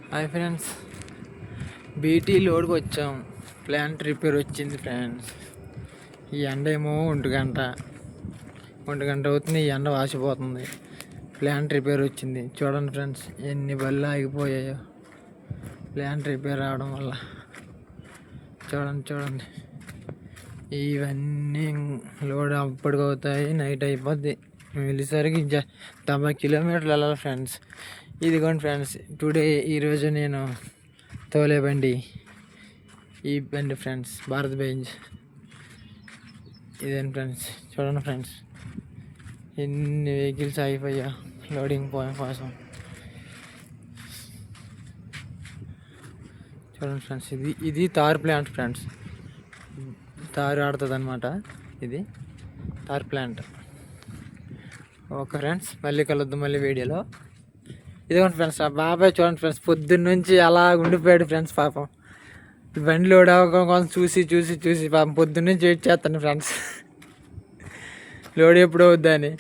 Hi friends, BT లోడ్కి వచ్చాం. Plant repair వచ్చింది friends. ఈ ఎండ ఏమో ఒంటి గంట అవుతుంది. ఈ ఎండ వాసిపోతుంది. ప్లాంట్ రిపేర్ వచ్చింది. చూడండి ఫ్రెండ్స్, ఎన్ని బళ్ళు ఆగిపోయాయో ప్లాంట్ రిపేర్ రావడం వల్ల. చూడండి ఇవన్నీ లోడ్ అప్పటికవుతాయి. నైట్ అయిపోద్ది. వెళ్ళేసరికి 90 కిలోమీటర్లు వెళ్ళాలి ఫ్రెండ్స్. ఇదిగోండి ఫ్రెండ్స్, ఈరోజు నేను తోలే బండి ఈ బండి ఫ్రెండ్స్, భారత్ బెంజ్. ఇదేంటి ఫ్రెండ్స్, చూడండి ఫ్రెండ్స్, ఎన్ని వెహికల్స్ అయిపోయా లోడింగ్ కోసం. చూడండి ఫ్రెండ్స్, ఇది తార్ ప్లాంట్ ఫ్రెండ్స్. తారు ఆడుతుంది అనమాట. ఇది తార్ ప్లాంట్. ఓకే ఫ్రెండ్స్, మళ్ళీ కలుద్దాం మళ్ళీ వీడియోలో. ఇదిగోండి ఫ్రెండ్స్, ఆ బాబాయ్ చూడండి ఫ్రెండ్స్, పొద్దున్న నుంచి అలా ఉండిపోయాడు ఫ్రెండ్స్. పాపం బండి లోడ్ అవ్వడం కోసం చూసి పాపం పొద్దున్న నుంచి వెయిట్ చేస్తాను ఫ్రెండ్స్, లోడ్ ఎప్పుడు అవుద్దని.